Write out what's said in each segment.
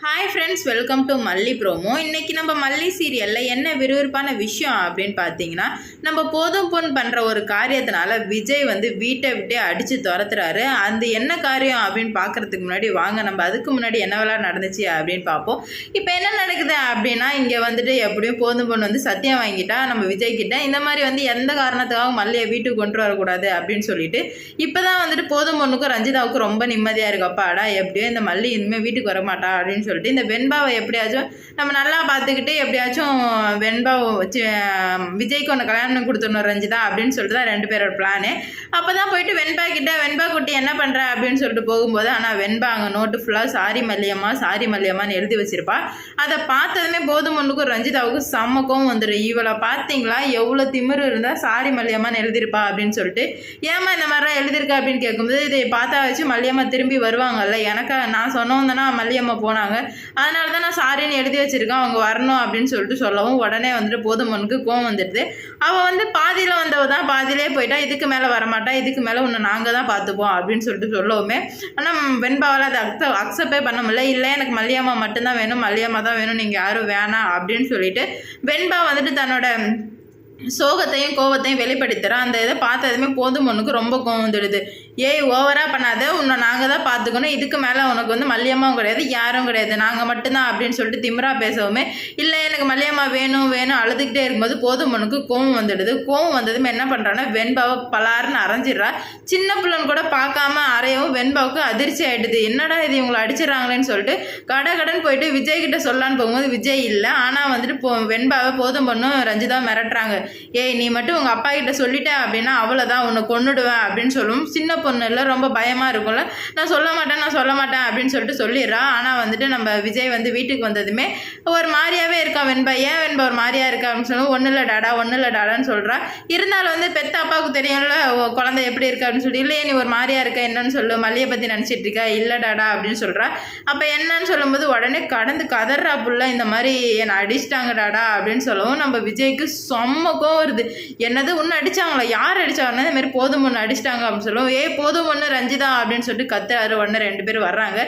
Hi friends, welcome to மல்லி promo. இன்றைக்கி நம்ம மல்லி சீரியலில் என்ன விறுவிறுப்பான விஷயம் அப்படின்னு பார்த்தீங்கன்னா, நம்ம போதும் பொன் பண்ணுற ஒரு காரியத்தினால விஜய் வீட்டை விட்டே அடித்து துரத்துறாரு. அந்த என்ன காரியம் அப்படின்னு பார்க்குறதுக்கு முன்னாடி வாங்க நம்ம அதுக்கு முன்னாடி என்னவெல்லாம் நடந்துச்சு அப்படின்னு பார்ப்போம். இப்போ என்ன நடக்குது அப்படின்னா, இங்கே எப்படியும் போதும் பொன் சத்தியம் வாங்கிட்டா நம்ம விஜய் கிட்ட இந்த மாதிரி எந்த காரணத்துக்காக மல்லியை வீட்டுக்கு கொண்டு வரக்கூடாது அப்படின்னு சொல்லிட்டு இப்போ தான் போதும் பொண்ணுக்கும் ரஞ்சிதாவுக்கும் ரொம்ப நிம்மதியாக இருக்கப்பா. எப்படியோ இந்த மல்லி இனிமேல் வீட்டுக்கு வர மாட்டா அப்படின்னு சொல்லிட்டு இந்த வெண்பாவை எப்படியாச்சும் நம்ம நல்லா பார்த்துக்கிட்டு எப்படியாச்சும் வெண்பாவை வச்சு விஜய்க்கு ஒன்று கல்யாணம் கொடுத்துடணும் ரஞ்சிதா அப்படின்னு சொல்லிட்டு தான் ரெண்டு பேரோட பிளானு. அப்போ தான் போயிட்டு வெண்பா கிட்ட வெண்பா குட்டி என்ன பண்ணுற அப்படின்னு சொல்லிட்டு போகும்போது, ஆனால் வெண்பா அங்கே நோட்டு ஃபுல்லாக சாரி மல்லியம்மான்னு எழுதி வச்சிருப்பா. அதை பார்த்ததுமே போதும் ஒன்றுக்கும் ரஞ்சிதாவுக்கும் செம்மக்கும் வந்துடும். இவளை பார்த்தீங்களா எவ்வளோ திமிரு இருந்தால் சாரி மல்லியம்மான்னு எழுதியிருப்பா அப்படின்னு சொல்லிட்டு, ஏமா இந்த மாதிரிலாம் எழுதியிருக்கா அப்படின்னு கேட்கும்போது, இதை பார்த்தா வச்சு மல்லியம்மா திரும்பி வருவாங்கல்ல, எனக்கு நான் சொன்னோம் தானே மல்லியம்மா போனாங்க, அதனால தான் நான் சாரின்னு எழுதி வச்சிருக்கேன், அவங்க வரணும் அப்படின்னு சொல்லிட்டு சொல்லவும் உடனே போதும் பொண்ணுக்கு கோவம் வந்துடுது. அவள் பாதியில் வந்தவ தான் பாதியிலே போயிட்டா, இதுக்கு மேலே வரமாட்டா, இதுக்கு மேலே ஒன்று நாங்கள் தான் பார்த்துப்போம் அப்படின்னு சொல்லிட்டு சொல்லவுமே, ஆனால் வெண்பாவால் அதை அக்செப்டே பண்ண முடியல. இல்லை எனக்கு மல்லியம்மா மட்டும்தான் வேணும், மல்லியம்மா தான் வேணும், நீங்கள் யாரும் வேணாம் அப்படின்னு சொல்லிட்டு வெண்பா தன்னோட சோகத்தையும் கோவத்தையும் வெளிப்படுத்துகிறான். அந்த இதை பார்த்ததுமே போதும் பொண்ணுக்கு ரொம்ப கோவம் வந்துடுது. ஏய் ஓவராக பண்ணாத, உன்னை நாங்கள் தான் பார்த்துக்கணும், இதுக்கு மேலே உனக்கு மல்லியம்மாவும் கிடையாது யாரும் கிடையாது, நாங்கள் மட்டும்தான் அப்படின்னு சொல்லிட்டு திமிரா பேசவுமே, இல்லை எனக்கு மல்லியம்மா வேணும் வேணும் அழுதுகிட்டே இருக்கும்போது போதும் பொண்ணுக்கு கோவம் வந்துடுது. கோவம் வந்ததுமே என்ன பண்ணுறான்னா வெண்பாவை பலாருன்னு அரைஞ்சிடுறா. சின்ன பிள்ளைன்னு கூட பார்க்காம அறையவும் வெண்பாவுக்கு அதிர்ச்சி ஆகிடுது. என்னடா இது இவங்களை அடிச்சிடறாங்களேன்னு சொல்லிட்டு கடன் போயிட்டு விஜய் கிட்ட சொல்லலான்னு போகும்போது விஜய் இல்லை. ஆனால் வெண்பாவை போதும் பொண்ணும் ரஞ்சிதா மிரட்டுறாங்க. ஏய் நீ மட்டும் உங்கள் அப்பா கிட்ட சொல்லிட்ட அப்படின்னா அவ்வளோதான், உன்னை கொன்னுடுவேன் அப்படின்னு சொல்லும். சின்ன பொண்ணு இல்லை, ரொம்ப பயமாக இருக்கும்ல, நான் சொல்ல மாட்டேன் அப்படின்னு சொல்லிட்டு சொல்லிடுறா. ஆனால் நம்ம விஜய் வீட்டுக்கு வந்ததுமே ஒரு மாதிரியாவே இருக்கா வெண்பா. ஏன் வெண்பா ஒரு மாதிரியா இருக்கா அப்படின்னு சொல்லுவோம். ஒன்றும் இல்லை டாடான்னு சொல்கிறா. இருந்தாலும் பெத்த அப்பாவுக்கு தெரியும்ல குழந்தை எப்படி இருக்கா அப்படின்னு சொல்லி, இல்லையே நீ ஒரு மாதிரியா இருக்க என்னன்னு சொல்லு, மல்லியை பற்றி நினச்சிட்டு இருக்கா, இல்லை டாடா அப்படின்னு சொல்கிறா. அப்போ என்னன்னு சொல்லும்போது உடனே கடந்து கதறா புள்ள, இந்த மாதிரி என்னை அடிச்சிட்டாங்க டாடா அப்படின்னு சொல்லவும் நம்ம விஜய்க்கு செம்மக்கும் வருது. என்னது ஒன்று அடிச்சாங்களா, யார் அடிச்சாங்கன்னா இந்த மாதிரி போதும் ஒன்று அடிச்சிட்டாங்க அப்படின்னு சொல்லுவோம். போதும் ஒன்று ரஞ்சிதா அப்படின்னு சொல்லிட்டு கத்துறாரு. உடனே ரெண்டு பேரும் வர்றாங்க.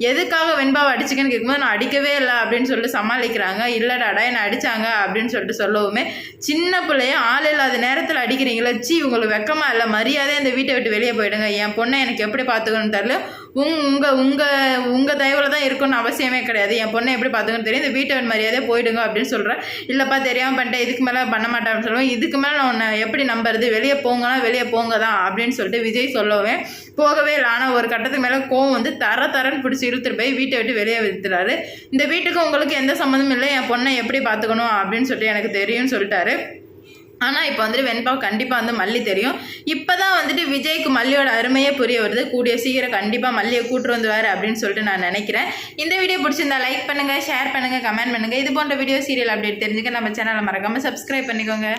எதுக்காக வெண்பாவை அடிச்சுக்கன்னு கேட்கும்போது நான் அடிக்கவே இல்லை அப்படின்னு சொல்லிட்டு சமாளிக்கிறாங்க. இல்லடாடா என்னை அடிச்சாங்க அப்படின்னு சொல்லிட்டு சொல்லவுமே, சின்ன பிள்ளைய ஆள் இல்லாத நேரத்தில் அடிக்கிறீங்களா, சி உங்களுக்கு வெக்கமா இல்லை, மரியாதை இந்த வீட்டை விட்டு வெளியே போயிடுங்க, என் பொண்ணை எனக்கு எப்படி பார்த்துக்கணும்னு தெரியல, உங்கள் தயவில் தான் இருக்கணும்னு அவசியமே கிடையாது, என் பொண்ணை எப்படி பார்த்துக்கணும்னு தெரியும், இந்த வீட்டை மரியாதையே போயிடுங்க அப்படின்னு சொல்கிறேன். இல்லைப்பா தெரியாமல் பண்ணிட்டேன், இதுக்கு மேலே பண்ண மாட்டேன்னு சொல்லுவேன். இதுக்கு மேலே நான் உன்னை எப்படி நம்புறது, வெளியே போங்கன்னா வெளியே போங்க தான் அப்படின்னு சொல்லிட்டு விஜய் சொல்லவே போகவே இல்லை. ஆனால் ஒரு கட்டத்துக்கு மேலே கோவம் தரன்னு பிடிச்சி இழுத்துட்டு போய் வீட்டை விட்டு வெளியே வித்துறாரு. இந்த வீட்டுக்கு உங்களுக்கு எந்த சம்மந்தமும் இல்லை, என் பொண்ணை எப்படி பார்த்துக்கணும் அப்படின்னு சொல்லிட்டு எனக்கு தெரியும்னு சொல்லிட்டாரு. ஆனால் இப்போ வெண்பாவை கண்டிப்பாக மல்லி தெரியும். இப்போ தான் விஜய்க்கு மல்லியோட அருமையே புரிய வருது. கூடிய சீக்கிரம் கண்டிப்பாக மல்லியை கூட்டு வந்துவார் அப்படின்னு சொல்லிட்டு நான் நினைக்கிறேன். இந்த வீடியோ பிடிச்சிருந்தா லைக் பண்ணுங்கள், ஷேர் பண்ணுங்கள், கமெண்ட் பண்ணுங்கள். இது போன்ற வீடியோ சீரியல் அப்டேட் தெரிஞ்சுக்க நம்ம சேனலை மறக்காமல் சப்ஸ்கிரைப் பண்ணிக்கோங்க.